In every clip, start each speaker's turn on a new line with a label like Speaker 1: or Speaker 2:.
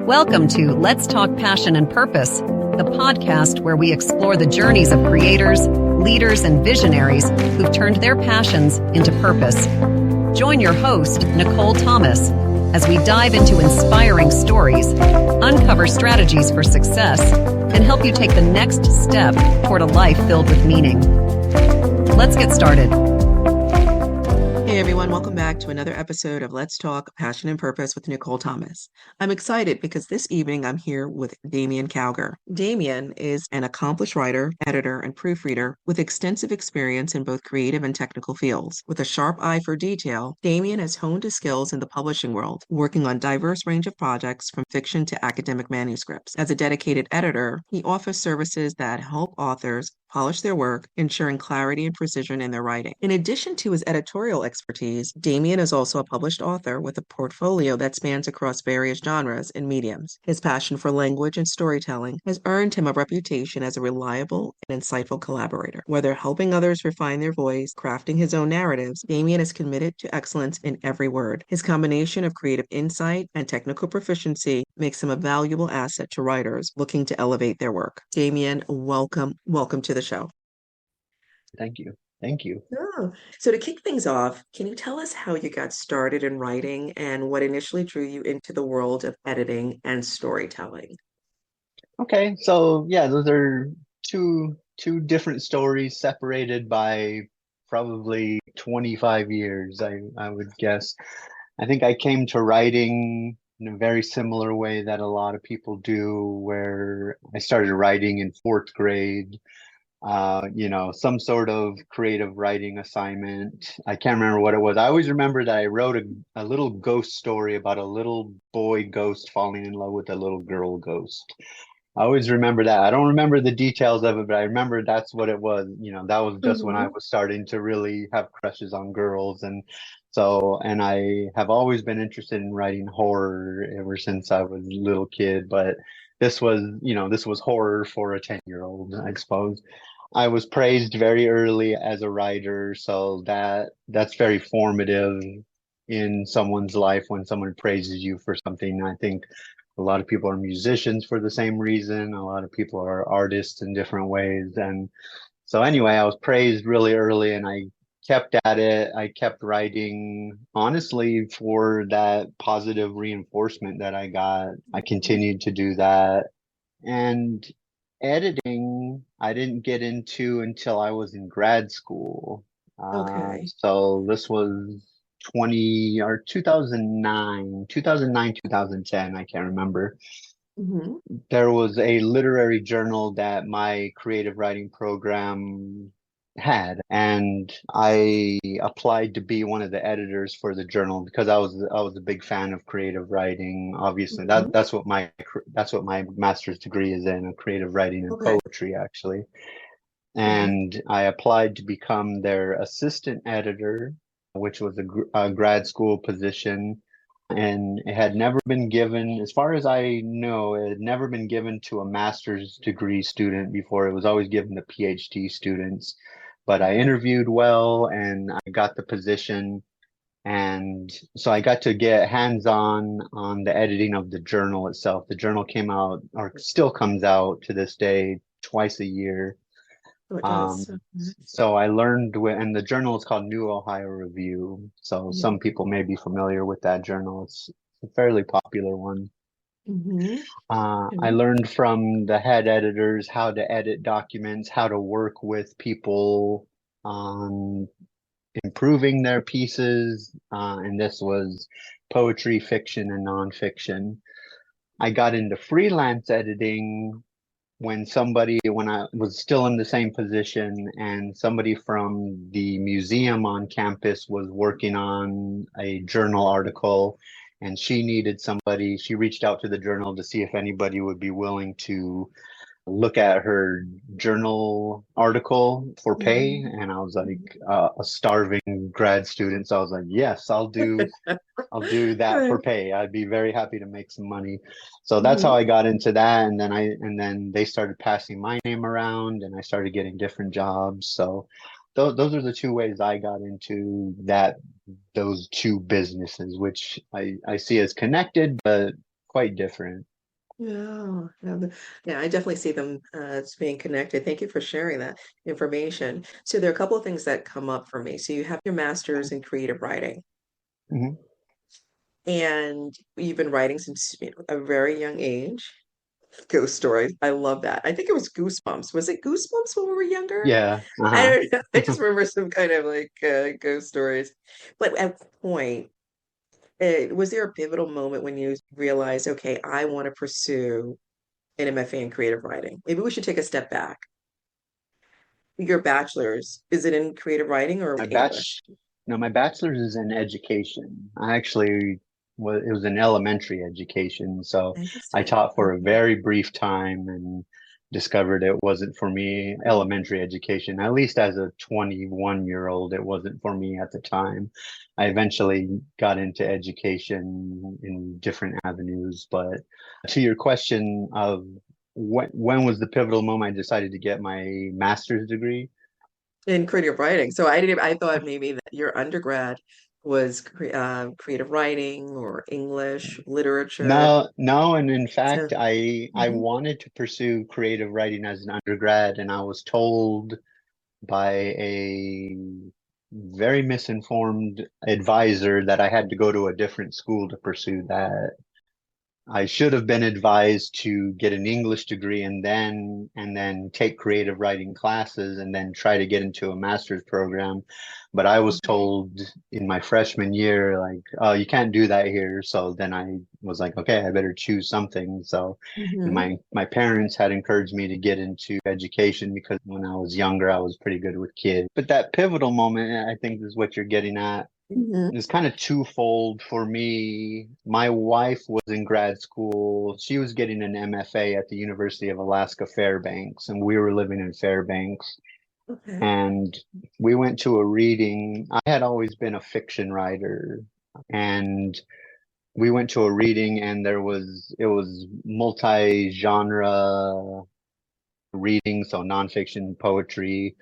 Speaker 1: Welcome to Let's Talk Passion and Purpose, the podcast where we explore the journeys of creators, leaders, and visionaries who've turned their passions into purpose. Join your host, Nicole Thomas, as we dive into inspiring stories, uncover strategies for success, and help you take the next step toward a life filled with meaning. Let's get started.
Speaker 2: Hey everyone, welcome back to another episode of Let's Talk Passion and Purpose with Nicole Thomas. I'm excited because this evening I'm here with Damien Cowger. Damien is an accomplished writer, editor, and proofreader with extensive experience in both creative and technical fields. With a sharp eye for detail, Damien has honed his skills in the publishing world, working on a diverse range of projects from fiction to academic manuscripts. As a dedicated editor, he offers services that help authors polish their work, ensuring clarity and precision in their writing. In addition to his editorial expertise, Damien is also a published author with a portfolio that spans across various genres and mediums. His passion for language and storytelling has earned him a reputation as a reliable and insightful collaborator. Whether helping others refine their voice, crafting his own narratives, Damien is committed to excellence in every word. His combination of creative insight and technical proficiency makes him a valuable asset to writers looking to elevate their work. Damien, welcome to the show.
Speaker 3: Thank you. Thank you.
Speaker 2: Oh, so to kick things off, can you tell us how you got started in writing and what initially drew you into the world of editing and storytelling?
Speaker 3: Okay, so yeah, those are two different stories separated by probably 25 years, I would guess. I think I came to writing in a very similar way that a lot of people do, where I started writing in fourth grade. Some sort of creative writing assignment. I can't remember what it was. I always remember that I wrote a little ghost story about a little boy ghost falling in love with a little girl ghost. I always remember that. I don't remember the details of it, but I remember that's what it was. That was just when I was starting to really have crushes on girls. And I have always been interested in writing horror ever since I was a little kid, but this was horror for a 10-year-old, I suppose. I was praised very early as a writer, so that's very formative in someone's life when someone praises you for something. I think a lot of people are musicians for the same reason. A lot of people are artists in different ways. And so anyway, I was praised really early and I kept at it. I kept writing, honestly, for that positive reinforcement that I got. I continued to do that. And editing, I didn't get into until I was in grad school.
Speaker 2: Okay.
Speaker 3: So this was 2009, 2010, I can't remember. There was a literary journal that my creative writing program had, and I applied to be one of the editors for the journal because I was a big fan of creative writing. Obviously, that's what my master's degree is in, creative writing and poetry, actually. And I applied to become their assistant editor, which was a grad school position. And it had never been given, as far as I know, it had never been given to a master's degree student before. It was always given to PhD students. But I interviewed well and I got the position. And so I got to get hands-on on the editing of the journal itself. The journal came out, or still comes out to this day, twice a year. So I learned and the journal is called New Ohio Review. So some people may be familiar with that journal. It's a fairly popular one. I learned from the head editors how to edit documents, how to work with people on improving their pieces. And this was poetry, fiction, and nonfiction. I got into freelance editing when I was still in the same position and somebody from the museum on campus was working on a journal article and she reached out to the journal to see if anybody would be willing to look at her journal article for pay. And I was like a starving grad student. So I was like, yes, I'll do that for pay. I'd be very happy to make some money. So that's how I got into that. And then they started passing my name around and I started getting different jobs. So those are the two ways I got into those two businesses, which I see as connected, but quite different.
Speaker 2: Yeah, yeah, I definitely see them as being connected. Thank you for sharing that information. So there are a couple of things that come up for me. So you have your master's in creative writing,
Speaker 3: Hmm.
Speaker 2: and you've been writing since a very young age. Ghost stories. I love that. I think it was Goosebumps. Was it Goosebumps when we were younger?
Speaker 3: Yeah.
Speaker 2: I
Speaker 3: Uh-huh.
Speaker 2: don't know. I just remember some kind of like ghost stories. But at what point, was there a pivotal moment when you realized, okay, I want to pursue an MFA in creative writing? Maybe we should take a step back. Your bachelor's, is it in creative writing or
Speaker 3: My
Speaker 2: English?
Speaker 3: batch, no, my bachelor's is in education. I actually was, it was in elementary education. So I
Speaker 2: Interesting.
Speaker 3: taught for a
Speaker 2: Okay.
Speaker 3: very brief time and discovered it wasn't for me. Elementary education, at least as a 21-year-old, it wasn't for me at the time. I eventually got into education in different avenues. But to your question of when was the pivotal moment I decided to get my master's degree?
Speaker 2: In creative writing. So I thought maybe that your undergrad was creative writing or English literature.
Speaker 3: No, no, and in
Speaker 2: So,
Speaker 3: fact, I
Speaker 2: mhm.
Speaker 3: wanted to pursue creative writing as an undergrad, and I was told by a very misinformed advisor that I had to go to a different school to pursue that. I should have been advised to get an English degree and then take creative writing classes and then try to get into a master's program. But I was told in my freshman year, like, oh, you can't do that here. So then I was like, okay, I better choose something. So and
Speaker 2: Mhm.
Speaker 3: my parents had encouraged me to get into education because when I was younger, I was pretty good with kids. But that pivotal moment, I think, is what you're getting at.
Speaker 2: Mhm.
Speaker 3: It's kind of twofold for me. My wife was in grad school. She was getting an MFA at the University of Alaska Fairbanks, and we were living in Fairbanks.
Speaker 2: Okay.
Speaker 3: And we went to a reading. I had always been a fiction writer, and we went to a reading, and it was multi-genre reading, so nonfiction, poetry,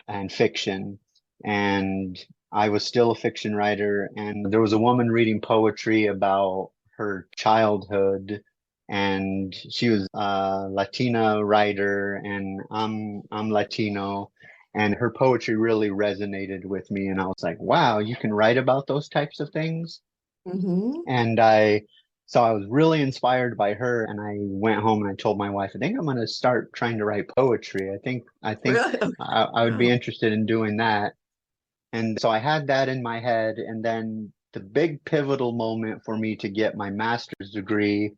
Speaker 3: and fiction. And I was still a fiction writer, and there was a woman reading poetry about her childhood, and she was a Latina writer, and I'm Latino, and her poetry really resonated with me, and I was like, wow, you can write about those types of things.
Speaker 2: Mhm.
Speaker 3: And so I was really inspired by her, and I went home and I told my wife, I think I'm going to start trying to write poetry. I think
Speaker 2: Really? Okay.
Speaker 3: I would be
Speaker 2: Wow.
Speaker 3: interested in doing that. And so I had that in my head. And then the big pivotal moment for me to get my master's degree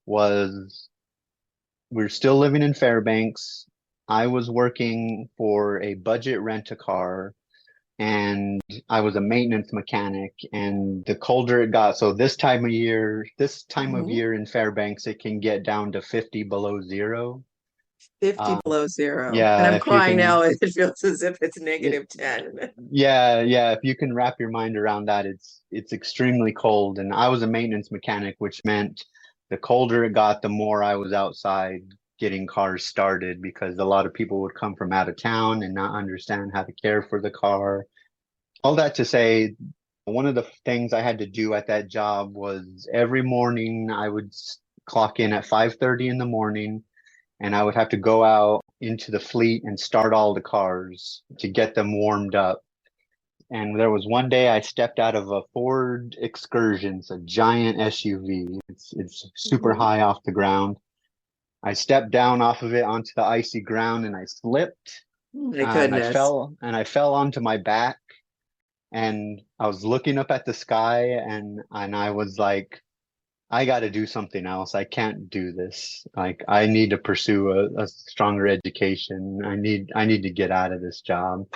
Speaker 3: was we are still living in Fairbanks. I was working for a budget rent-a-car and I was a maintenance mechanic. And the colder it got, so this time of
Speaker 2: Mhm.
Speaker 3: year in Fairbanks, it can get down to 50 below zero.
Speaker 2: 50
Speaker 3: Uh,
Speaker 2: below zero. And
Speaker 3: yeah,
Speaker 2: I'm
Speaker 3: if you
Speaker 2: crying now.
Speaker 3: can,
Speaker 2: It feels as if it's
Speaker 3: it,
Speaker 2: -10.
Speaker 3: yeah, if you can wrap your mind around that, it's extremely cold. And I was a maintenance mechanic, which meant the colder it got, the more I was outside getting cars started because a lot of people would come from out of town and not understand how to care for the car. All that to say, one of the things I had to do at that job was every morning I would clock in at 5:30 in the morning and I would have to go out into the fleet and start all the cars to get them warmed up. And there was one day I stepped out of a Ford Excursion, it's a giant SUV. It's super
Speaker 2: Mhm.
Speaker 3: high off the ground. I stepped down off of it onto the icy ground and I slipped
Speaker 2: My
Speaker 3: and
Speaker 2: goodness.
Speaker 3: I fell onto my back and I was looking up at the sky and I was like, I got to do something else. I can't do this. Like I need to pursue a stronger education. I need to get out of this job.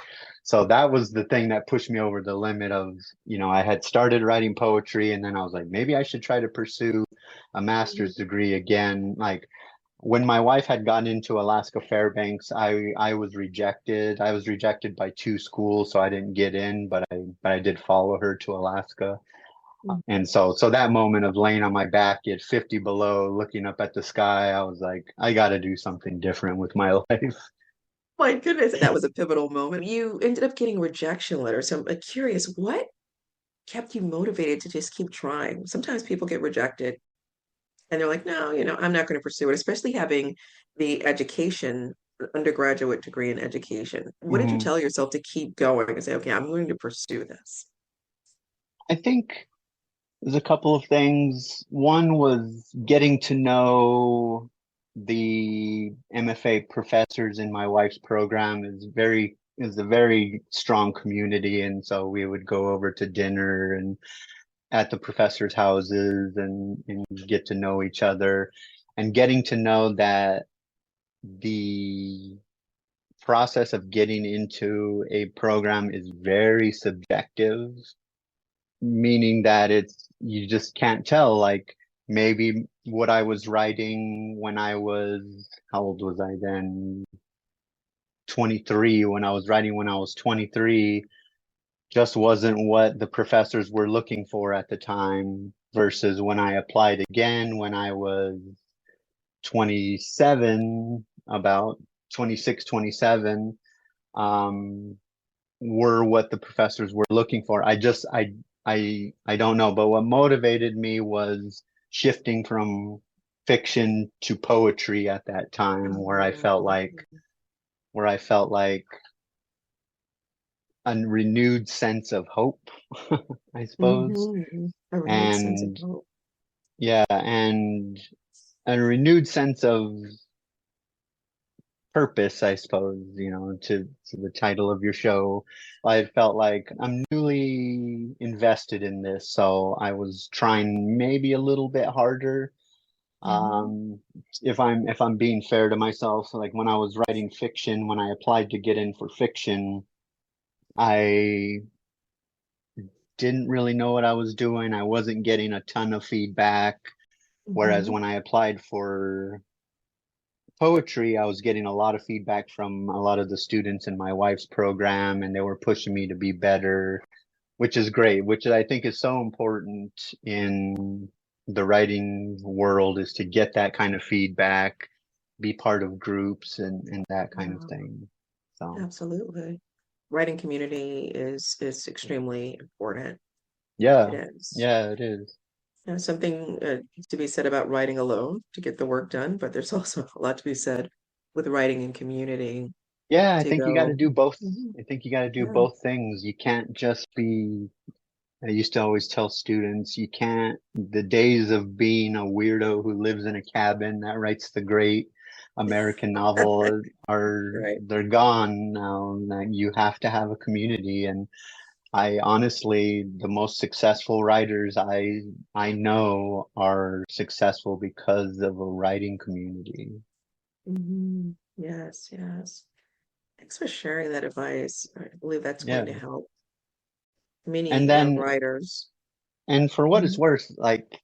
Speaker 3: So that was the thing that pushed me over the limit of, I had started writing poetry and then I was like, maybe I should try to pursue a master's degree again. Like when my wife had gotten into Alaska Fairbanks, I was rejected. I was rejected by two schools, so I didn't get in, but I did follow her to Alaska. And so that moment of laying on my back at 50 below, looking up at the sky, I was like, I got to do something different with my life.
Speaker 2: My goodness, that was a pivotal moment. You ended up getting rejection letters. So I'm curious, what kept you motivated to just keep trying? Sometimes people get rejected And they're like, no, I'm not going to pursue it, especially having the education, undergraduate degree in education. What did you
Speaker 3: Mhm.
Speaker 2: tell yourself to keep going and say, okay, I'm going to pursue this?
Speaker 3: I think there's a couple of things. One was getting to know the MFA professors in my wife's program is a very strong community, and so we would go over to dinner and at the professors' houses and get to know each other, and getting to know that the process of getting into a program is very subjective, meaning that you just can't tell. Like maybe what I was writing when I was, how old was I then? 23. When I was writing when I was 23, just wasn't what the professors were looking for at the time, versus when I applied again when I was 27, about 26, 27, um, were what the professors were looking for. I don't know, but what motivated me was shifting from fiction to poetry at that time, where I felt like a renewed sense of hope, I suppose.
Speaker 2: A renewed sense of
Speaker 3: And
Speaker 2: hope.
Speaker 3: yeah, and a renewed sense of purpose, I suppose, to the title of your show. I felt like I'm newly invested in this, so I was trying maybe a little bit harder.
Speaker 2: Mhm.
Speaker 3: Um, if I'm being fair to myself, like when I was writing fiction, when I applied to get in for fiction, I didn't really know what I was doing. I wasn't getting a ton of feedback. Whereas
Speaker 2: Mhm.
Speaker 3: when I applied for poetry, I was getting a lot of feedback from a lot of the students in my wife's program, and they were pushing me to be better, which is great, which I think is so important in the writing world, is to get that kind of feedback, be part of groups and that kind of
Speaker 2: Yeah,
Speaker 3: thing. So,
Speaker 2: absolutely. Writing community is extremely important. It
Speaker 3: yeah,
Speaker 2: is.
Speaker 3: yeah, it is.
Speaker 2: Something to be said about writing alone to get the work done, but there's also a lot to be said with writing in community
Speaker 3: Yeah, I
Speaker 2: to
Speaker 3: think you got to
Speaker 2: go.
Speaker 3: do both.
Speaker 2: Mhm.
Speaker 3: I think you got to do
Speaker 2: Yeah.
Speaker 3: both things. You can't just be I used to always tell students, you can't, the days of being a weirdo who lives in a cabin that writes the great American novel
Speaker 2: Right.
Speaker 3: they're gone now. That you have to have a community. And I honestly, the most successful writers I know are successful because of a writing community.
Speaker 2: Yes, yes. Thanks for sharing that advice. I believe that's going
Speaker 3: Yeah.
Speaker 2: to help
Speaker 3: And
Speaker 2: many
Speaker 3: then,
Speaker 2: writers.
Speaker 3: and for what it's
Speaker 2: Mhm.
Speaker 3: worth, like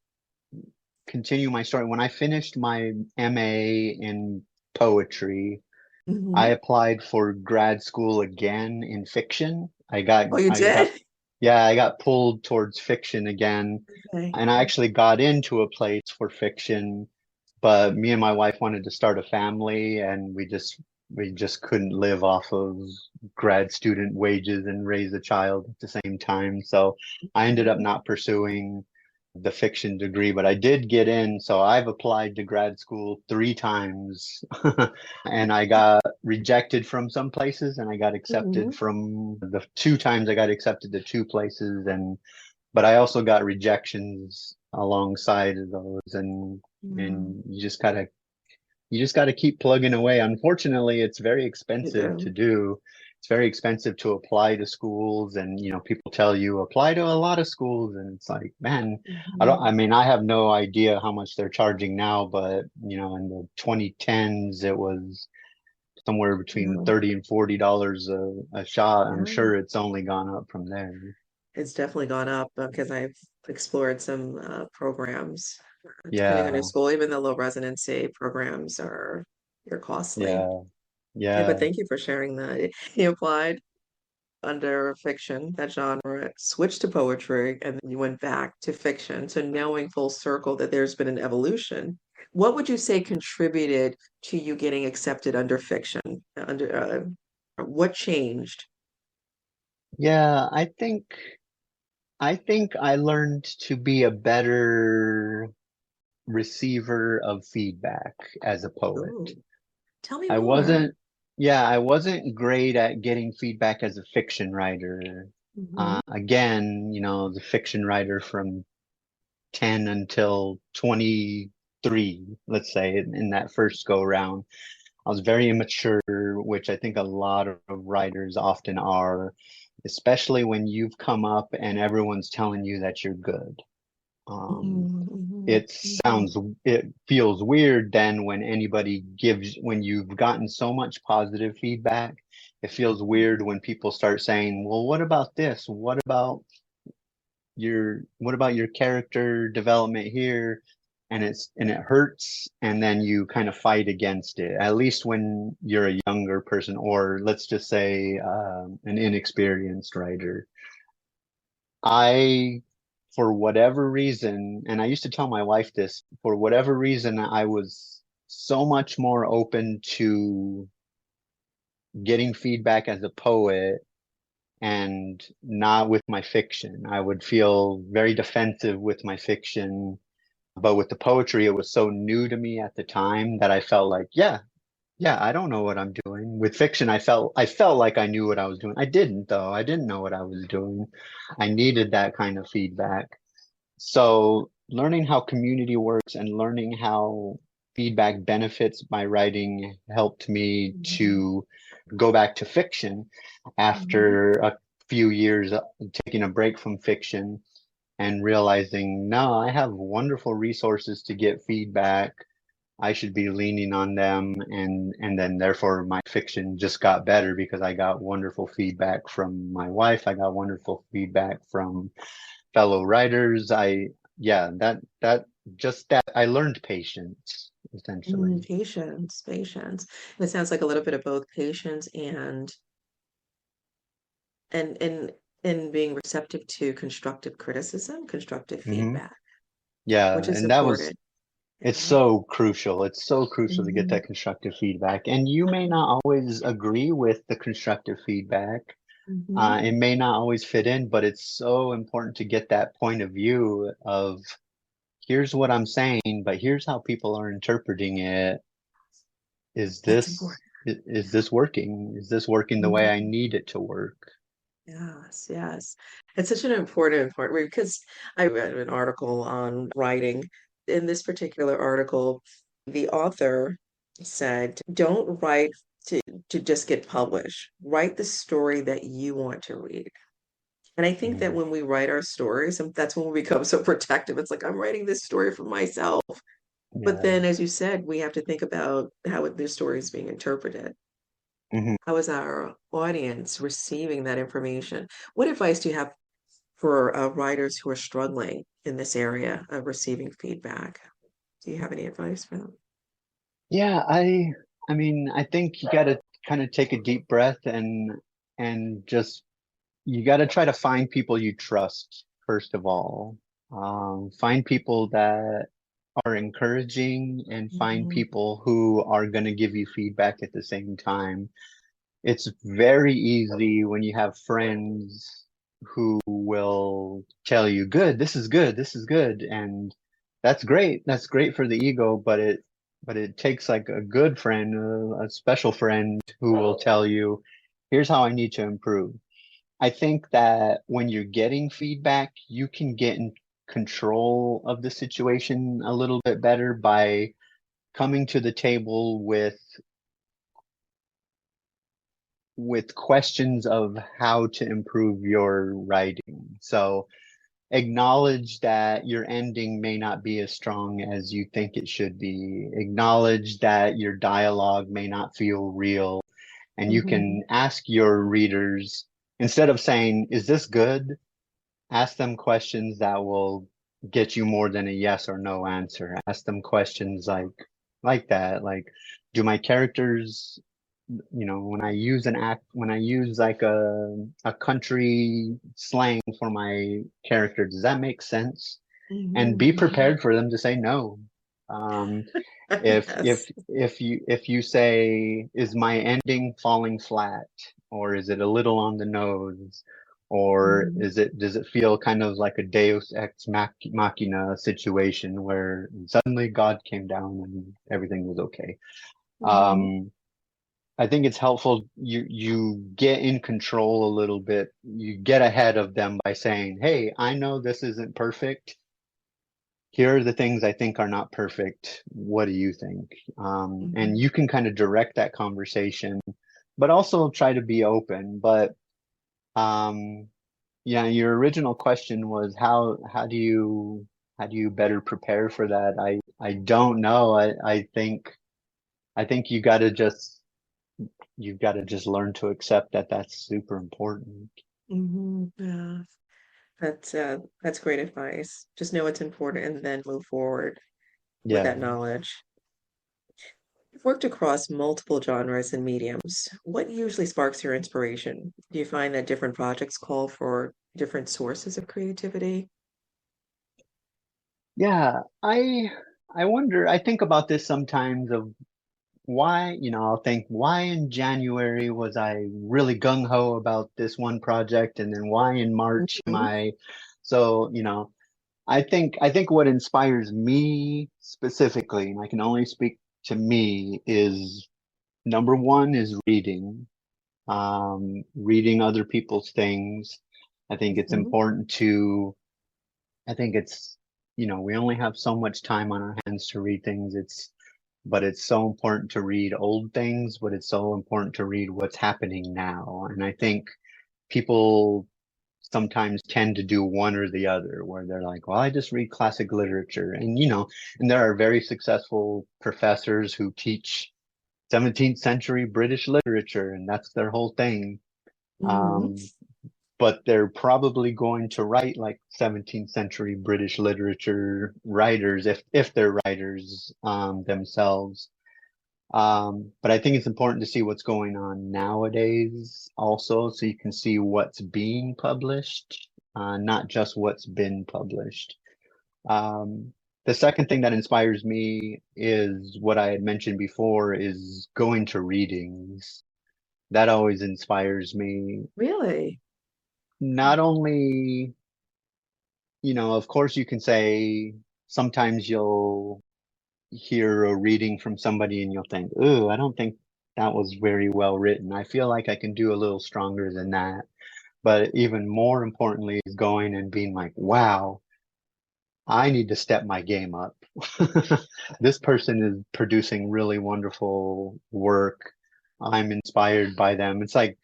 Speaker 3: continue my story. When I finished my MA in poetry, I
Speaker 2: Mhm.
Speaker 3: applied for grad school again in fiction.
Speaker 2: Oh, you
Speaker 3: I got,
Speaker 2: did?
Speaker 3: yeah, I got pulled towards fiction again.
Speaker 2: Okay.
Speaker 3: And I actually got into a place for fiction, but me and my wife wanted to start a family, and we just couldn't live off of grad student wages and raise a child at the same time. So I ended up
Speaker 2: Mhm.
Speaker 3: not pursuing the fiction degree, but I did get in. So I've applied to grad school 3 times and I got rejected from some places and I got accepted
Speaker 2: Mhm.
Speaker 3: from the 2 times I got accepted to 2 places. But I also got rejections alongside of those,
Speaker 2: Yeah,
Speaker 3: and you just gotta keep plugging away. Unfortunately, it's very
Speaker 2: you
Speaker 3: expensive to
Speaker 2: do.
Speaker 3: do. It's very expensive to apply to schools, and people tell you apply to a lot of schools, and it's like, man, I
Speaker 2: Mhm.
Speaker 3: mean, I have no idea how much they're charging now, but in the 2010s, it was somewhere between
Speaker 2: Yeah.
Speaker 3: 30 and $40 a shot. I'm
Speaker 2: Yeah.
Speaker 3: sure it's only gone up from there.
Speaker 2: It's definitely gone up because I've explored some programs, depending on your
Speaker 3: Yeah,
Speaker 2: school, even the low residency programs they're costly.
Speaker 3: yeah,
Speaker 2: Yeah, but
Speaker 3: yeah.
Speaker 2: thank you for sharing that. You applied under fiction, that genre, switched to poetry, and then you went back to fiction. So knowing full circle that there's been an evolution. What would you say contributed to you getting accepted under fiction? What changed?
Speaker 3: Yeah, I think I learned to be a better receiver of feedback as a poet.
Speaker 2: Ooh, tell me
Speaker 3: I
Speaker 2: more.
Speaker 3: wasn't, yeah, I wasn't great at getting feedback as a fiction writer.
Speaker 2: Hmm.
Speaker 3: Again, the fiction writer from 10 until 23, let's say, in that first go round. I was very immature, which I think a lot of writers often are, especially when you've come up and everyone's telling you that you're good. Um,
Speaker 2: Hmm.
Speaker 3: it sounds, it feels weird then when when you've gotten so much positive feedback, it feels weird when people start saying, well, what about this? What about your character development here? And it hurts, and then you kind of fight against it, at least when you're a younger person, or let's just say an inexperienced writer. I For whatever reason, and I used to tell my wife this, for whatever reason, I was so much more open to getting feedback as a poet and not with my fiction. I would feel very defensive with my fiction, but with the poetry, it was so new to me at the time that I felt like, yeah, I don't know what I'm doing. With fiction, I felt like I knew what I was doing. I didn't though. I didn't know what I was doing. I needed that kind of feedback. So learning how community works and learning how feedback benefits my writing helped me
Speaker 2: Hmm.
Speaker 3: to go back to fiction
Speaker 2: Hmm.
Speaker 3: after a few years taking a break from fiction and realizing, no, I have wonderful resources to get feedback. I should be leaning on them, and then therefore my fiction just got better because I got wonderful feedback from my wife. I got wonderful feedback from fellow writers. Yeah, that I learned patience essentially.
Speaker 2: Patience. And it sounds like a little bit of both patience and and being receptive to constructive criticism, constructive
Speaker 3: Hmm.
Speaker 2: feedback,
Speaker 3: Yeah,
Speaker 2: which is
Speaker 3: and that was
Speaker 2: important.
Speaker 3: it's
Speaker 2: Yeah.
Speaker 3: so crucial. It's so crucial to get
Speaker 2: Hmm.
Speaker 3: that constructive feedback. And you may not always agree with the constructive feedback.
Speaker 2: Hmm.
Speaker 3: It may not always fit in, but it's so important to get that point of view of here's what I'm saying, but here's how people are interpreting it. Is
Speaker 2: That's
Speaker 3: this
Speaker 2: important.
Speaker 3: is this working? Is this working the way I
Speaker 2: Mhm.
Speaker 3: need it to work?
Speaker 2: Yes, yes. It's such an important part because I read an article on writing. In this particular article, the author said, don't write to, to just get published. Write the story that you want to read. And I think that
Speaker 3: Mhm.
Speaker 2: when we write our stories, and that's when we become so protective. It's like, I'm writing this story for myself. But
Speaker 3: Yeah.
Speaker 2: then, as you said, we have to think about how this story is being interpreted.
Speaker 3: Mhm.
Speaker 2: How is our audience receiving that information? What advice do you have for writers who are struggling in this area of receiving feedback? Do you have any advice for them?
Speaker 3: Yeah, I mean, I think you got to kind of take a deep breath and just you got to try to find people you trust first of all. Find people that are encouraging and find
Speaker 2: Mhm.
Speaker 3: people who are going to give you feedback at the same time. It's very easy when you have friends who will tell you, good, this is good, this is good. And that's great. That's great for the ego, but it takes like a good friend, a special friend who will tell you, here's how I need to improve. I think that when you're getting feedback, you can get in control of the situation a little bit better by coming to the table with questions of how to improve your writing. So acknowledge that your ending may not be as strong as you think it should be. Acknowledge that your dialogue may not feel real. And you
Speaker 2: Mhm.
Speaker 3: can ask your readers, instead of saying, is this good? Ask them questions that will get you more than a yes or no answer. Ask them questions like that. Like, do my characters, when I use like a country slang for my character, does that make sense? And
Speaker 2: Mhm.
Speaker 3: be
Speaker 2: Mhm.
Speaker 3: prepared for them to say no. Um,
Speaker 2: Yes.
Speaker 3: if you say, is my ending falling flat, or is it a little on the nose, Or
Speaker 2: Mhm.
Speaker 3: does it feel kind of like a Deus ex machina situation where suddenly God came down and everything was okay?
Speaker 2: Mhm.
Speaker 3: Um, I think it's helpful you get in control a little bit. You get ahead of them by saying, "Hey, I know this isn't perfect. Here are the things I think are not perfect. What do you think?" And
Speaker 2: Mhm.
Speaker 3: you can kind of direct that conversation, but also try to be open. But um, yeah, your original question was how do you better prepare for that? I don't know. I think you've got to just learn to accept that that's super important.
Speaker 2: Mhm. Yeah. That's great advice. Just know it's important and then move forward with
Speaker 3: Yeah.
Speaker 2: that knowledge. You've worked across multiple genres and mediums. What usually sparks your inspiration? Do you find that different projects call for different sources of creativity?
Speaker 3: Yeah, I wonder, I think about this sometimes of why, I'll think why in January was I really gung ho about this one project and then why in March am
Speaker 2: Mhm.
Speaker 3: I so, I think what inspires me specifically, and I can only speak to me, is number one is reading. Reading other people's things. I think it's
Speaker 2: Mhm.
Speaker 3: important to, I think it's, we only have so much time on our hands to read things. But it's so important to read old things, but it's so important to read what's happening now. And I think people sometimes tend to do one or the other, where they're like, well, I just read classic literature. And, and there are very successful professors who teach 17th century British literature, and that's their whole thing.
Speaker 2: Mhm.
Speaker 3: Um, but they're probably going to write like 17th century British literature writers if they're writers themselves. But I think it's important to see what's going on nowadays also, so you can see what's being published, not just what's been published. Um, the second thing that inspires me is what I had mentioned before, is going to readings. That always inspires me.
Speaker 2: Really?
Speaker 3: Not only, of course you can say sometimes you'll hear a reading from somebody and you'll think, "Ooh, I don't think that was very well written. I feel like I can do a little stronger than that." But even more importantly is going and being like, "Wow, I need to step my game up." This person is producing really wonderful work. I'm inspired by them. It's like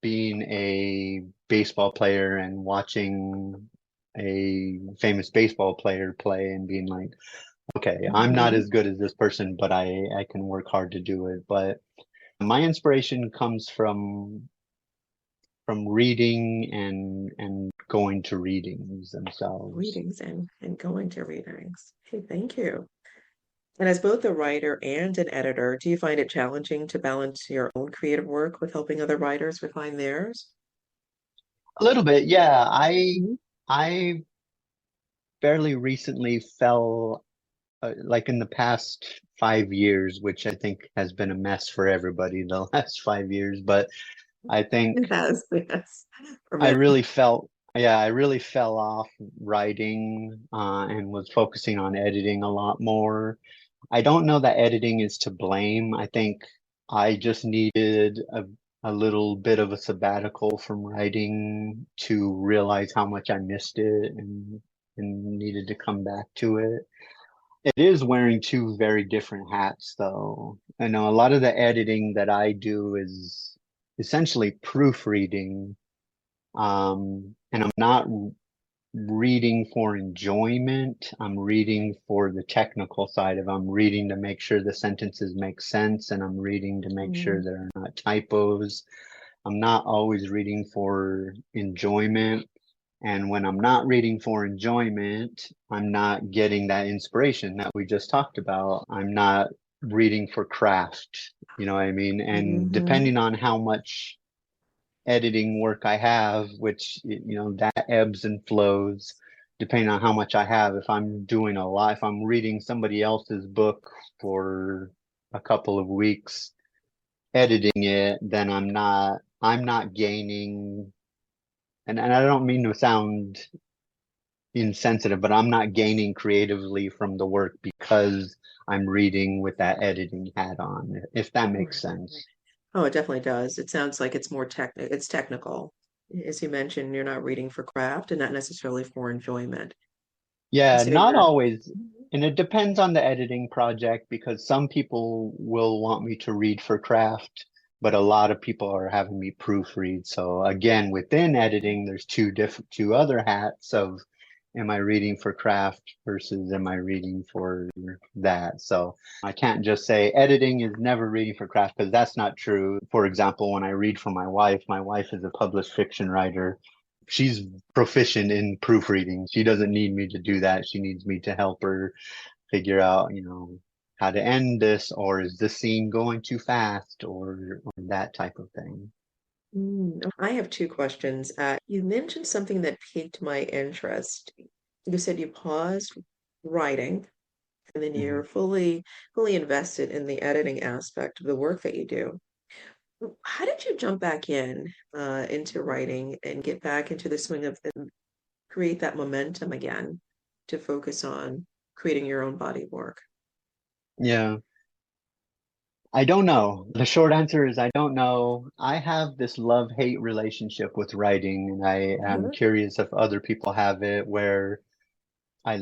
Speaker 3: being a baseball player and watching a famous baseball player play and being like, okay, I'm not
Speaker 2: Mhm.
Speaker 3: as good as this person, but I can work hard to do it. But my inspiration comes from reading and going to readings themselves.
Speaker 2: Readings and going to readings. Hey, thank you. And as both a writer and an editor, do you find it challenging to balance your own creative work with helping other writers refine theirs?
Speaker 3: A little bit, yeah.
Speaker 2: Mhm.
Speaker 3: I fairly recently fell like in the past 5 years, which I think has been a mess for everybody the last 5 years. But I think
Speaker 2: It has, yes, for
Speaker 3: I
Speaker 2: many.
Speaker 3: really felt, yeah, I really fell off writing and was focusing on editing a lot more. I don't know that editing is to blame. I think I just needed a little bit of a sabbatical from writing to realize how much I missed it and needed to come back to it. It is wearing two very different hats, though. I know a lot of the editing that I do is essentially proofreading, and I'm not reading for enjoyment. I'm reading for the technical side of it. I'm reading to make sure the sentences make sense, and I'm reading to make sure
Speaker 2: Mhm.
Speaker 3: there are not typos. I'm not always reading for enjoyment. And when I'm not reading for enjoyment, I'm not getting that inspiration that we just talked about. I'm not reading for craft. You know what I mean? And
Speaker 2: Mhm.
Speaker 3: depending on how much editing work I have, which, that ebbs and flows depending on how much I have. If I'm doing a lot, if I'm reading somebody else's book for a couple of weeks, editing it, then I'm not gaining and I don't mean to sound insensitive, but I'm not gaining creatively from the work because I'm reading with that editing hat on, if that makes sense.
Speaker 2: Oh, it definitely does. It sounds like it's more it's technical. As you mentioned, you're not reading for craft and not necessarily for enjoyment.
Speaker 3: Yeah,
Speaker 2: So
Speaker 3: not
Speaker 2: you're
Speaker 3: always. And it depends on the editing project because some people will want me to read for craft, but a lot of people are having me proofread. So again, within editing, there's two other hats of am I reading for craft versus am I reading for that? So I can't just say editing is never reading for craft because that's not true. For example, when I read for my wife is a published fiction writer. She's proficient in proofreading. She doesn't need me to do that. She needs me to help her figure out, how to end this, or is this scene going too fast, or that type of thing.
Speaker 2: I have two questions. You mentioned something that piqued my interest. You said you paused writing and then
Speaker 3: Mhm.
Speaker 2: you're fully invested in the editing aspect of the work that you do. How did you jump back into writing and get back into the swing of and create that momentum again to focus on creating your own body of work?
Speaker 3: Yeah, I don't know. The short answer is I don't know. I have this love-hate relationship with writing, and I am
Speaker 2: Mhm.
Speaker 3: curious if other people have it where I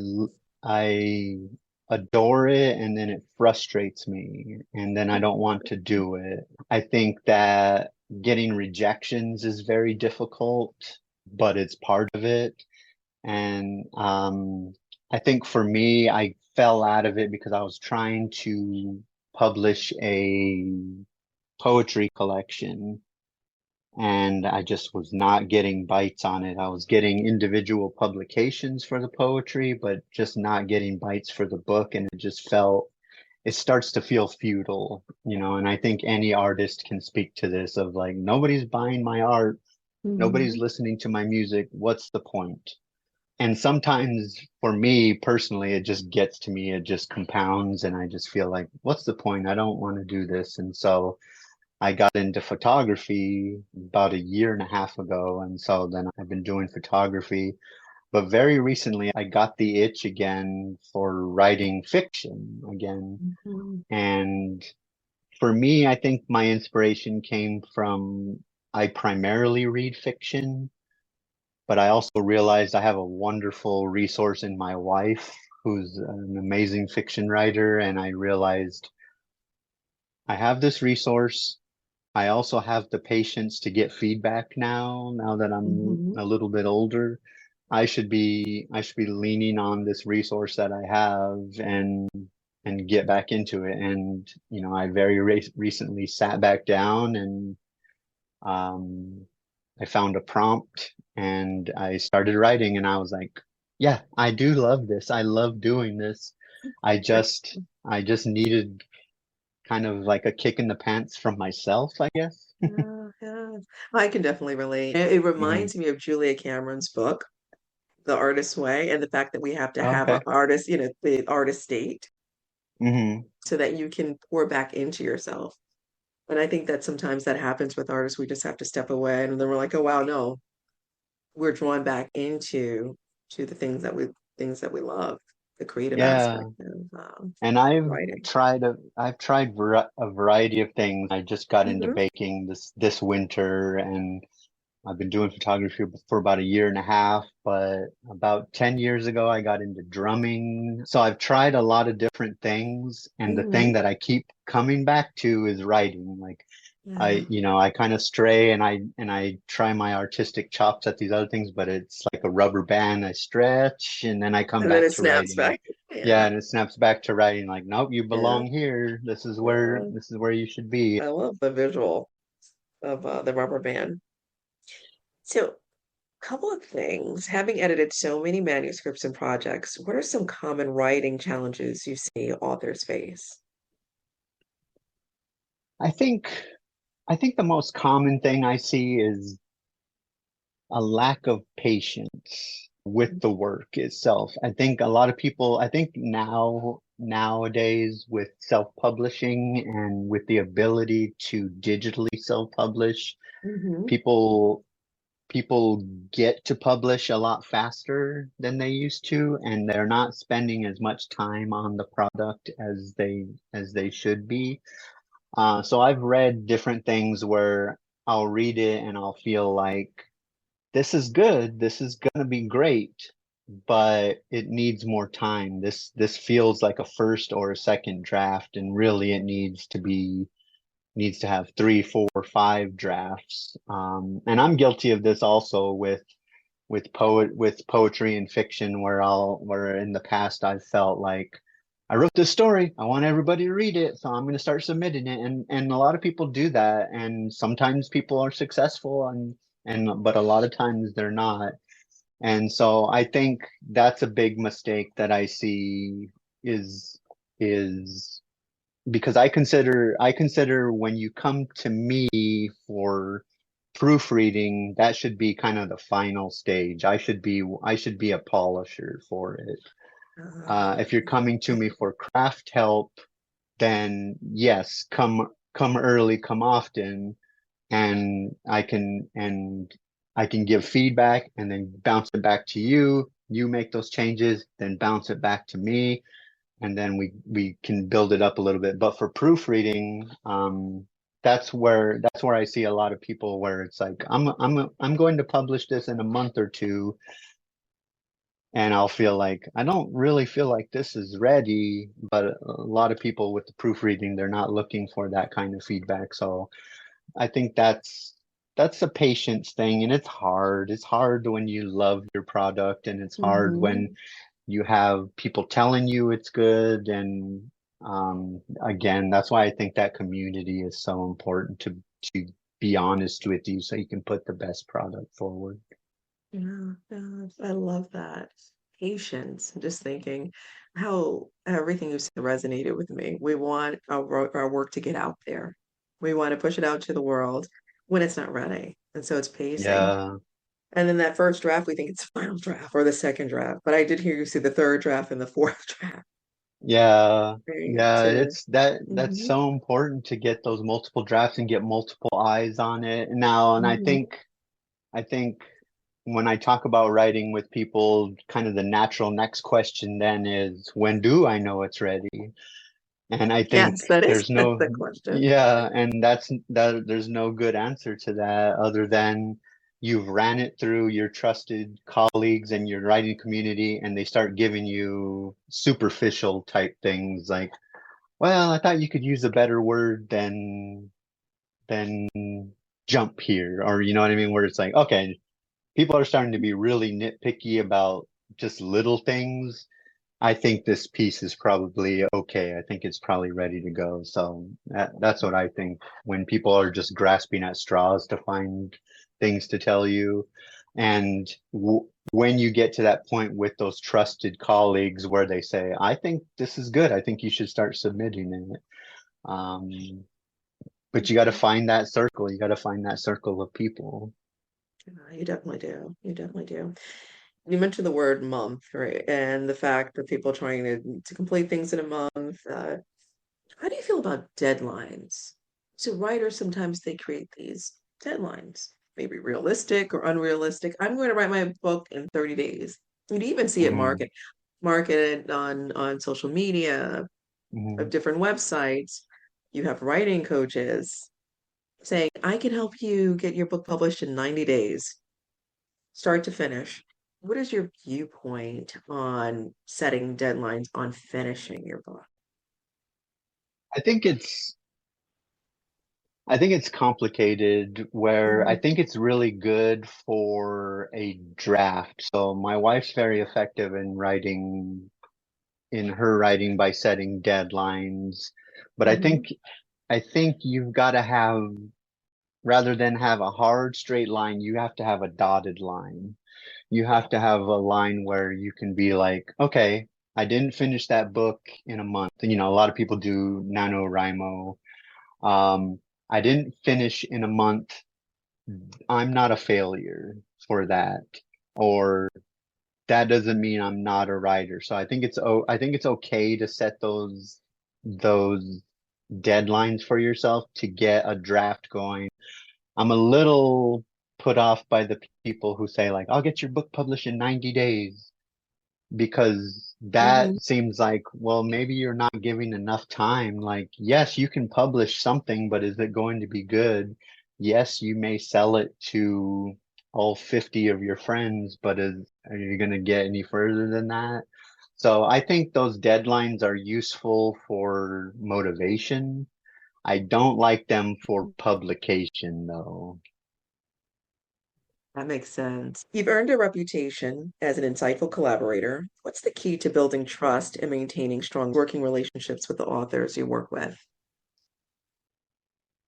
Speaker 3: adore it and then it frustrates me and then I don't want to do it. I think that getting rejections is very difficult, but it's part of it. And I think for me, I fell out of it because I was trying to publish a poetry collection and I just was not getting bites on it. I was getting individual publications for the poetry, but just not getting bites for the book. And it starts to feel futile, and I think any artist can speak to this of like, nobody's buying my art, nobody's
Speaker 2: Mhm.
Speaker 3: listening to my music. What's the point? And sometimes for me personally, it just gets to me, it just compounds, and I just feel like, what's the point? I don't want to do this. And so I got into photography about a year and a half ago. And so then I've been doing photography. But very recently, I got the itch again for writing fiction again.
Speaker 2: Mhm.
Speaker 3: And for me, I think my inspiration came from I primarily read fiction, but I also realized I have a wonderful resource in my wife, who's an amazing fiction writer. And I realized I have this resource. I also have the patience to get feedback now that I'm
Speaker 2: Mhm.
Speaker 3: a little bit older. I should be leaning on this resource that I have and get back into it. And I very recently sat back down and um I found a prompt and I started writing and I was like, yeah, I do love this. I love doing this. I just I just needed kind of like a kick in the pants from myself, I guess.
Speaker 2: Yeah, yeah. I can definitely relate. It
Speaker 3: Hmm.
Speaker 2: reminds me of Julia Cameron's book, The Artist's Way, and the fact that we have to have an
Speaker 3: Okay.
Speaker 2: artist, the artist state,
Speaker 3: Hmm.
Speaker 2: so that you can pour back into yourself. And I think that sometimes that happens with artists. We just have to step away, and then we're like, oh wow, no, we're drawn back into to the things that we love, the creative aspect
Speaker 3: Yeah.
Speaker 2: of
Speaker 3: And I've
Speaker 2: writing.
Speaker 3: tried a I've tried a variety of things. I just got into
Speaker 2: Hmm.
Speaker 3: baking this winter and I've been doing photography for about a year and a half, but about 10 years ago, I got into drumming. So I've tried a lot of different things. And the thing
Speaker 2: Hmm.
Speaker 3: that I keep coming back to is writing. Like
Speaker 2: Yeah.
Speaker 3: I kind of stray and I try my artistic chops at these other things, but it's like a rubber band. I stretch and then I come
Speaker 2: And then
Speaker 3: back
Speaker 2: it
Speaker 3: to
Speaker 2: snaps
Speaker 3: writing.
Speaker 2: back.
Speaker 3: Yeah,
Speaker 2: Yeah.
Speaker 3: and it snaps back to writing like, nope, you
Speaker 2: Yeah.
Speaker 3: belong here. This is where
Speaker 2: Yeah.
Speaker 3: this is where you should be.
Speaker 2: I love the visual of the rubber band. So, couple of things. Having edited so many manuscripts and projects, what are some common writing challenges you see authors face?
Speaker 3: I think I think the most common thing I see is a lack of patience with the work itself. I think a lot of people, I think nowadays with self-publishing and with the ability to digitally self-publish,
Speaker 2: Hmm.
Speaker 3: people people get to publish a lot faster than they used to, and they're not spending as much time on the product as they should be. So I've read different things where I'll read it and I'll feel like this is good, this is gonna be great, but it needs more time. This feels like a first or a second draft, and really it needs to have three, four, five drafts. And I'm guilty of this also with poetry and fiction, where in the past I've felt like I wrote this story, I want everybody to read it, so I'm going to start submitting it. And a lot of people do that, and sometimes people are successful, and but a lot of times they're not. And so I think that's a big mistake that I see is because I consider when you come to me for proofreading, that should be kind of the final stage. I should be a polisher for it. If you're coming to me for craft help, then yes, come early, come often, and I can give feedback and then bounce it back to you. You make those changes, then bounce it back to me, and then we can build it up a little bit. But for proofreading, that's where I see a lot of people where it's like I'm going to publish this in a month or two, and I'll feel like I don't really feel like this is ready. But a lot of people with the proofreading, they're not looking for that kind of feedback. So I think that's a patience thing, and it's hard. It's hard when you love your product, and it's hard
Speaker 2: Mhm.
Speaker 3: when you have people telling you it's good. And again, that's why I think that community is so important to be honest with you so you can put the best product forward.
Speaker 2: Yeah, yeah, I love that. Patience. I'm just thinking how everything you said resonated with me. We want our work to get out there. We want to push it out to the world when it's not ready. And so it's pacing.
Speaker 3: Yeah.
Speaker 2: And then that first draft, we think it's the final draft or the second draft. But I did hear you say the third draft and the fourth draft,
Speaker 3: Yeah.
Speaker 2: right?
Speaker 3: Yeah,
Speaker 2: To
Speaker 3: it's that's
Speaker 2: hmm
Speaker 3: so important to get those multiple drafts and get multiple eyes on it now. And
Speaker 2: hmm
Speaker 3: I think when I talk about writing with people, kind of the natural next question then is, when do I know it's ready? And I think
Speaker 2: Yes, that is
Speaker 3: there's no,
Speaker 2: the question.
Speaker 3: yeah, and there's no good answer to that other than you've ran it through your trusted colleagues and your writing community, and they start giving you superficial type things like, well, I thought you could use a better word than jump here, or you know what I mean, where it's like, okay, people are starting to be really nitpicky about just little things. I think this piece is probably okay. I think it's probably ready to go. So that's what I think when people are just grasping at straws to find things to tell you. And when you get to that point with those trusted colleagues where they say, I think this is good, I think you should start submitting it. Um, but you got to find that circle. You got to find that circle of people.
Speaker 2: Yeah, you definitely do. You definitely do. You mentioned the word month, right? And the fact that people trying to complete things in a month. How do you feel about deadlines? So writers sometimes they create these deadlines, maybe realistic or unrealistic. I'm going to write my book in 30 days. You even see it
Speaker 3: Mm,
Speaker 2: marketed on social media of
Speaker 3: mm.
Speaker 2: different websites. You have writing coaches saying, I can help you get your book published in 90 days, start to finish. What is your viewpoint on setting deadlines on finishing your book?
Speaker 3: I think it's I think it's complicated where I
Speaker 2: Mhm,
Speaker 3: think it's really good for a draft. So my wife's very effective in her writing by setting deadlines. But
Speaker 2: mhm.
Speaker 3: I think you've got to have, rather than have a hard straight line, you have to have a dotted line. You have to have a line where you can be like, okay, I didn't finish that book in a month. And, a lot of people do NaNoWriMo. Um, I didn't finish in a month. I'm not a failure for that, or that doesn't mean I'm not a writer. So I think it's okay to set those deadlines for yourself to get a draft going. I'm a little put off by the people who say like, I'll get your book published in 90 days, because that
Speaker 2: Mm-hmm.
Speaker 3: seems like, well, maybe you're not giving enough time. Like, yes, you can publish something, but is it going to be good? Yes, you may sell it to all 50 of your friends, but are you going to get any further than that? So I think those deadlines are useful for motivation. I don't like them for publication, though.
Speaker 2: That makes sense. You've earned a reputation as an insightful collaborator. What's the key to building trust and maintaining strong working relationships with the authors you work with?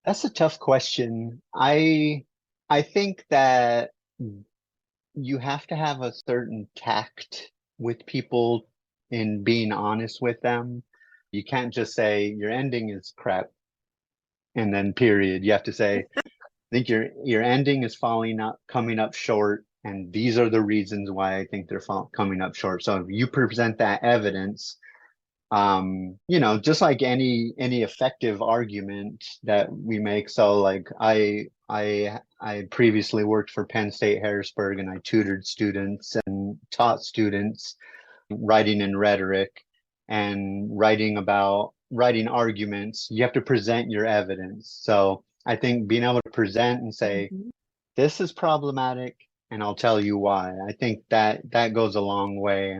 Speaker 3: That's a tough question. I think that you have to have a certain tact with people in being honest with them. You can't just say your ending is crap and then period. You have to say, I think your ending is coming up short, and these are the reasons why I think they're coming up short. So if you present that evidence, just like any effective argument that we make. So like I previously worked for Penn State Harrisburg, and I tutored students and taught students writing and rhetoric and writing arguments. You have to present your evidence. So I think being able to present and say,
Speaker 2: Mhm.
Speaker 3: this is problematic, and I'll tell you why. I think that goes a long way.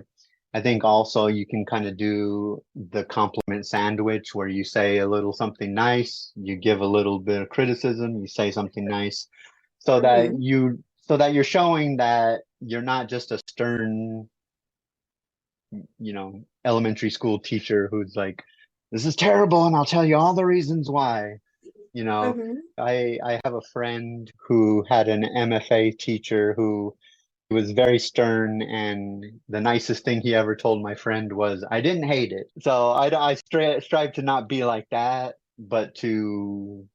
Speaker 3: I think also you can kind of do the compliment sandwich where you say a little something nice, you give a little bit of criticism, you say something nice,
Speaker 2: Mhm.
Speaker 3: so that you're showing that you're not just a stern, elementary school teacher who's like, this is terrible and I'll tell you all the reasons why. You know,
Speaker 2: Mhm.
Speaker 3: I have a friend who had an MFA teacher who was very stern, and the nicest thing he ever told my friend was, I didn't hate it. So I strive to not be like that, but to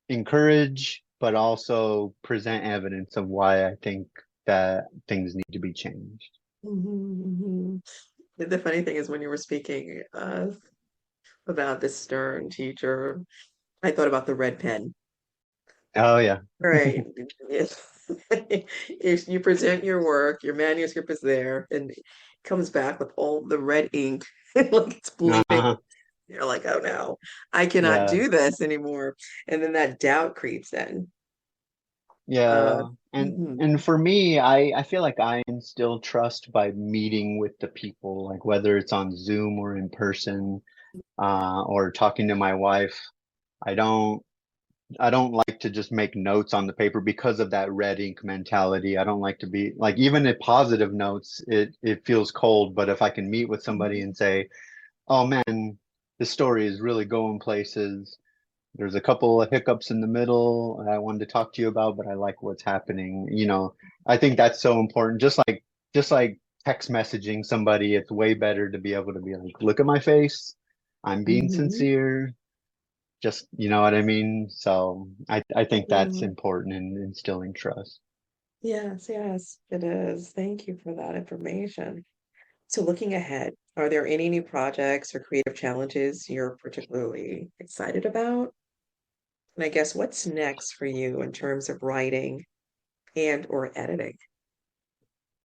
Speaker 3: encourage, but also present evidence of why I think that things need to be changed.
Speaker 2: Mhm. The funny thing is, when you were speaking about this stern teacher, I thought about the red pen.
Speaker 3: Oh yeah.
Speaker 2: Right. Yes. If you present your work, your manuscript is there, and it comes back with all the red ink, like it's bleeding.
Speaker 3: Uh-huh.
Speaker 2: You're like, oh no, I cannot
Speaker 3: Yeah.
Speaker 2: do this anymore. And then that doubt creeps in. Uh,
Speaker 3: Yeah. And
Speaker 2: mhm,
Speaker 3: for me, I feel like I instill trust by meeting with the people, like whether it's on Zoom or in person, or talking to my wife. I don't I don't like to just make notes on the paper because of that red ink mentality. I don't like to be like, even in positive notes, it feels cold. But if I can meet with somebody
Speaker 2: mhm,
Speaker 3: and say, "Oh man, this story is really going places. There's a couple of hiccups in the middle I wanted to talk to you about, but I like what's happening." I think that's so important. Just like text messaging somebody, it's way better to be able to be like, "Look at my face. I'm being
Speaker 2: mhm,
Speaker 3: sincere." Just, you know what I mean? So I think that's
Speaker 2: mhm.
Speaker 3: important in instilling trust.
Speaker 2: Yes, yes, it is. Thank you for that information. So looking ahead, are there any new projects or creative challenges you're particularly excited about? And I guess what's next for you in terms of writing and or editing?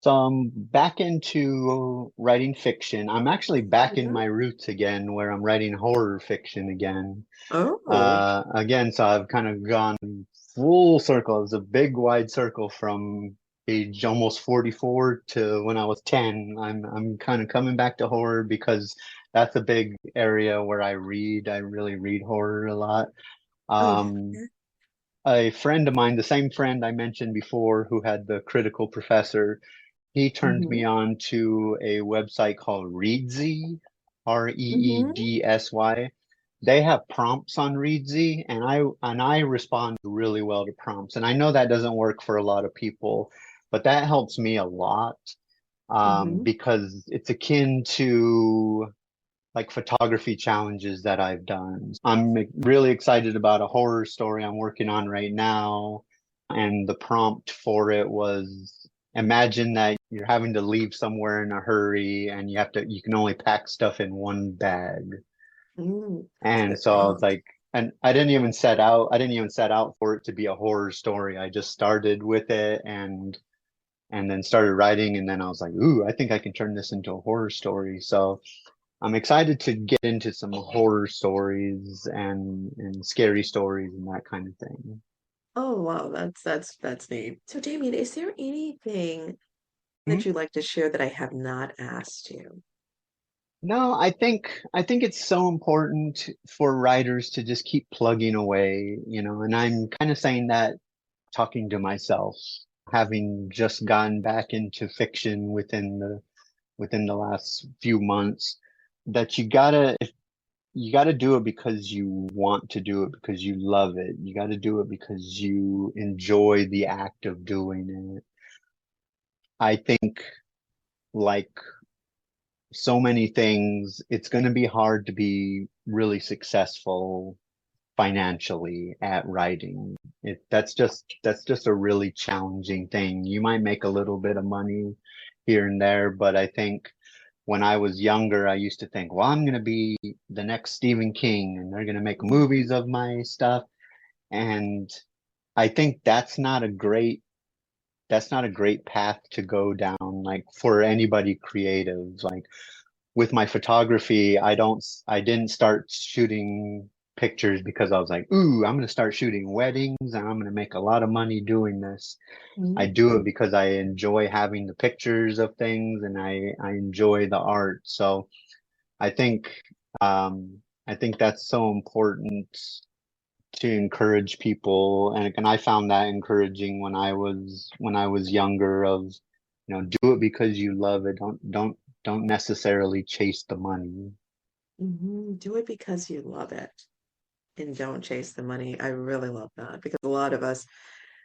Speaker 3: So I'm back into writing fiction. I'm actually back in
Speaker 2: Mhm.
Speaker 3: my roots again, where I'm writing horror fiction again.
Speaker 2: Oh,
Speaker 3: So I've kind of gone full circle. It's a big wide circle from age almost 44 to when I was 10. I'm kind of coming back to horror because that's a big area where I read. I really read horror a lot.
Speaker 2: oh,
Speaker 3: Um,
Speaker 2: yeah.
Speaker 3: a friend of mine, the same friend I mentioned before, who had the critical professor, he turned me
Speaker 2: Hmm.
Speaker 3: on to a website called Reedsy,
Speaker 2: Hmm.
Speaker 3: Reedsy. They have prompts on Reedsy, and I respond really well to prompts. And I know that doesn't work for a lot of people, but that helps me a lot,
Speaker 2: Hmm.
Speaker 3: because it's akin to like photography challenges that I've done. I'm really excited about a horror story I'm working on right now. And the prompt for it was, imagine that you're having to leave somewhere in a hurry and you can only pack stuff in one bag.
Speaker 2: Mm, that's a
Speaker 3: And
Speaker 2: good
Speaker 3: so I was
Speaker 2: prompt.
Speaker 3: like, and I didn't even set out for it to be a horror story. I just started with it and then started writing, and then I was like, ooh, I think I can turn this into a horror story. So I'm excited to get into some horror stories and scary stories and that kind of thing.
Speaker 2: Oh wow, that's neat. So Damien, is there anything
Speaker 3: Hmm?
Speaker 2: that you'd like to share that I have not asked you?
Speaker 3: No, I think it's so important for writers to just keep plugging away, and I'm kind of saying that talking to myself, having just gotten back into fiction within the last few months, that you gotta do it because you want to do it, because you love it. You gotta do it because you enjoy the act of doing it. I think, like so many things, it's going to be hard to be really successful financially at writing. That's just a really challenging thing. You might make a little bit of money here and there, but I think when I was younger, I used to think, well, I'm going to be the next Stephen King and they're going to make movies of my stuff. And I think that's not a great path to go down, like for anybody creative. Like with my photography, I didn't start shooting pictures because I was like, ooh, I'm going to start shooting weddings and I'm going to make a lot of money doing this. I
Speaker 2: Mhm.
Speaker 3: do it because I enjoy having the pictures of things and I enjoy the art. So I think I think that's so important to encourage people, and I found that encouraging when I was younger, of do it because you love it. Don't necessarily chase the money.
Speaker 2: Do it because you love it and don't chase the money. I really love that because a lot of us,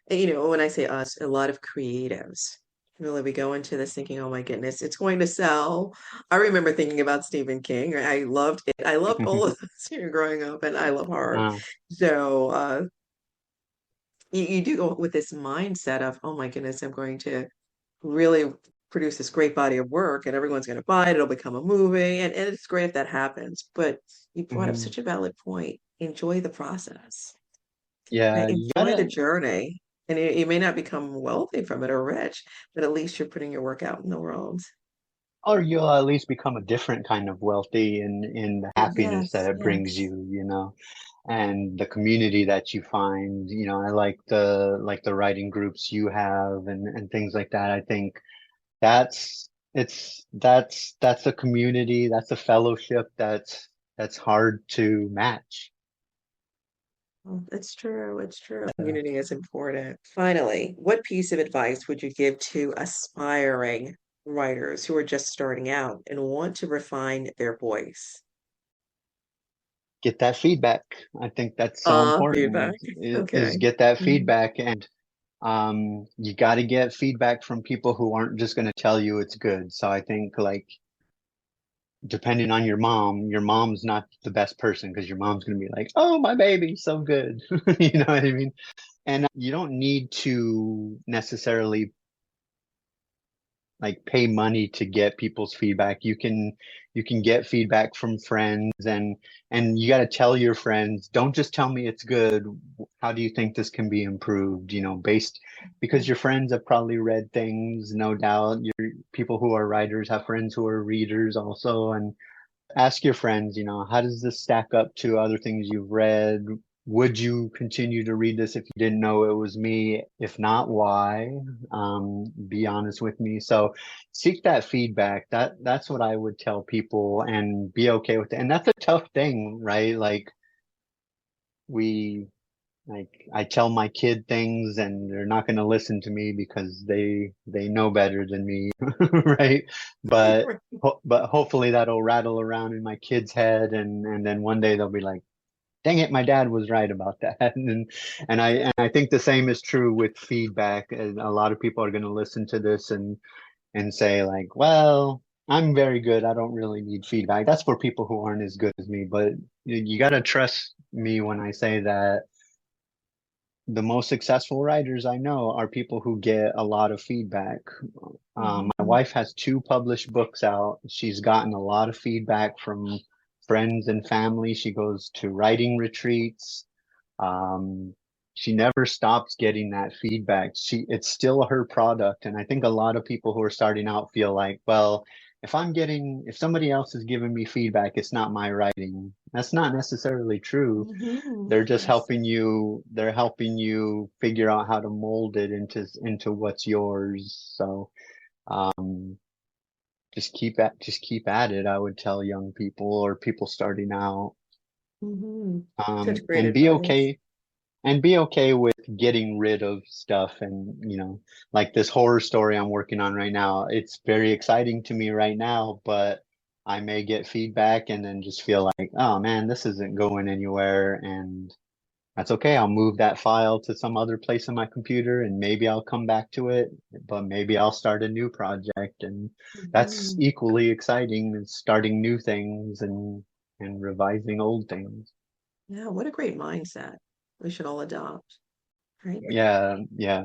Speaker 2: when I say us, a lot of creatives, really, we go into this thinking, oh my goodness, it's going to sell. I remember thinking about Stephen King. I loved it. I loved all of this, growing up, and I love horror.
Speaker 3: Uh,
Speaker 2: So you do go with this mindset of, oh my goodness, I'm going to really produce this great body of work and everyone's going to buy it. It'll become a movie. And it's great if that happens. But you brought up
Speaker 3: mhm.
Speaker 2: such a valid point. Enjoy the process,
Speaker 3: Yeah,
Speaker 2: right?
Speaker 3: you
Speaker 2: Enjoy the
Speaker 3: gotta,
Speaker 2: journey. And you may not become wealthy from it or rich, but at least you're putting your work out in the world.
Speaker 3: or you'll at least become a different kind of wealthy in the happiness that
Speaker 2: Yes,
Speaker 3: it brings
Speaker 2: yes.
Speaker 3: you, and the community that you find. I like the writing groups you have and things like that. I think that's a community, that's a fellowship that's hard to match.
Speaker 2: Well, it's true. It's true. Community is important. Finally, what piece of advice would you give to aspiring writers who are just starting out and want to refine their voice?
Speaker 3: Get that feedback. I think that's so
Speaker 2: Feedback.
Speaker 3: important, is
Speaker 2: Okay.
Speaker 3: get that
Speaker 2: Mhm.
Speaker 3: feedback. And you got to get feedback from people who aren't just going to tell you it's good. So I think, like, depending on your mom's not the best person, because your mom's going to be like, oh, my baby's so good. You know what I mean? And you don't need to necessarily like pay money to get people's feedback. You can get feedback from friends, and you got to tell your friends, don't just tell me it's good. How do you think this can be improved? Based, because your friends have probably read things, no doubt. Your people who are writers have friends who are readers also, and ask your friends, how does this stack up to other things you've read? Would you continue to read this if you didn't know it was me? If not, why? Be honest with me. So seek that feedback. That's what I would tell people, and be okay with it. And that's a tough thing, right? We like I tell my kid things and they're not going to listen to me because they know better than me, right? But but hopefully that'll rattle around in my kid's head, and then one day they'll be like, dang it, my dad was right about that. And I think the same is true with feedback. And a lot of people are going to listen to this and say, like, well, I'm very good, I don't really need feedback. That's for people who aren't as good as me. But you got to trust me when I say that the most successful writers I know are people who get a lot of feedback. My
Speaker 2: Mhm.
Speaker 3: wife has two published books out. She's gotten a lot of feedback from friends and family. She goes to writing retreats. She never stops getting that feedback. It's still her product. And I think a lot of people who are starting out feel like, well, if somebody else is giving me feedback, it's not my writing. That's not necessarily true. They're just
Speaker 2: Yes.
Speaker 3: they're helping you figure out how to mold it into what's yours. So, just keep at it, I would tell young people or people starting out.
Speaker 2: Such great
Speaker 3: And be
Speaker 2: advice.
Speaker 3: okay and be okay with getting rid of stuff. And like this horror story I'm working on right now, it's very exciting to me right now, but I may get feedback and then just feel like, oh man, this isn't going anywhere, and that's okay. I'll move that file to some other place on my computer and maybe I'll come back to it, but maybe I'll start a new project. And that's
Speaker 2: Mhm.
Speaker 3: equally exciting as starting new things and revising old things.
Speaker 2: Yeah, what a great mindset. We should all adopt, right?
Speaker 3: Yeah, yeah.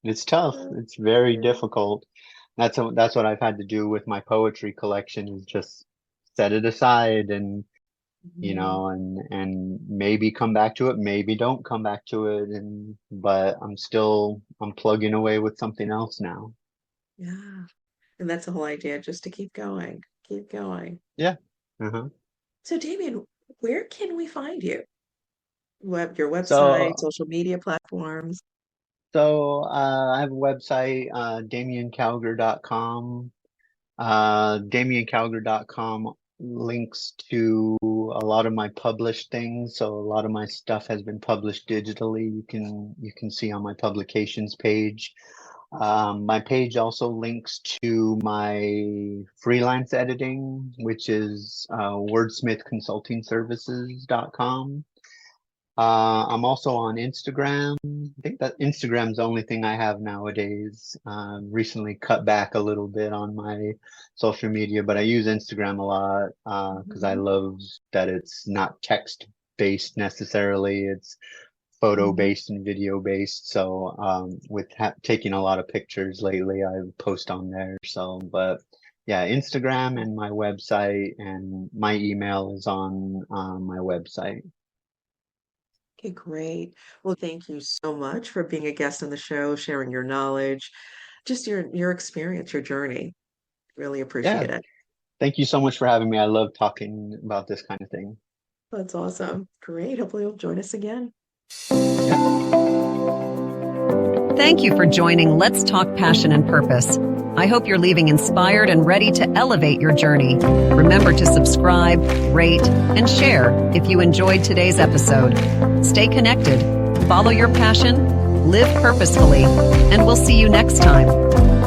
Speaker 3: It's tough. It's very
Speaker 2: Yeah.
Speaker 3: difficult. That's what I've had to do with my poetry collection, is just set it aside and
Speaker 2: Mhm.
Speaker 3: and maybe come back to it, maybe don't come back to it, but I'm plugging away with something else now.
Speaker 2: Yeah. And that's the whole idea, just to keep going, keep going.
Speaker 3: Yeah. Uh-huh.
Speaker 2: So, Damien, where can we find you? Your website,
Speaker 3: So
Speaker 2: social media platforms.
Speaker 3: I have a website, damiencowger.com. Damiencowger.com links to a lot of my published things. So a lot of my stuff has been published digitally. You can see on my publications page. My page also links to my freelance editing, which is wordsmithconsultingservices.com. I'm also on Instagram. I think that Instagram's the only thing I have nowadays. Recently cut back a little bit on my social media, but I use Instagram a lot because I
Speaker 2: Mhm.
Speaker 3: love that it's not text based necessarily. It's photo
Speaker 2: Mhm.
Speaker 3: based and video based. So with taking a lot of pictures lately, I post on there. So, but yeah, Instagram and my website, and my email is on my website.
Speaker 2: Okay, great. Well, thank you so much for being a guest on the show, sharing your knowledge, just your experience, your journey. Really
Speaker 3: Yeah.
Speaker 2: appreciate it.
Speaker 3: Thank you so much for having me. I love talking about this kind of thing.
Speaker 2: That's awesome. Great. Hopefully you'll join us again.
Speaker 3: Yeah.
Speaker 1: Thank you for joining Let's Talk Passion and Purpose. I hope you're leaving inspired and ready to elevate your journey. Remember to subscribe, rate, and share if you enjoyed today's episode. Stay connected, follow your passion, live purposefully, and we'll see you next time.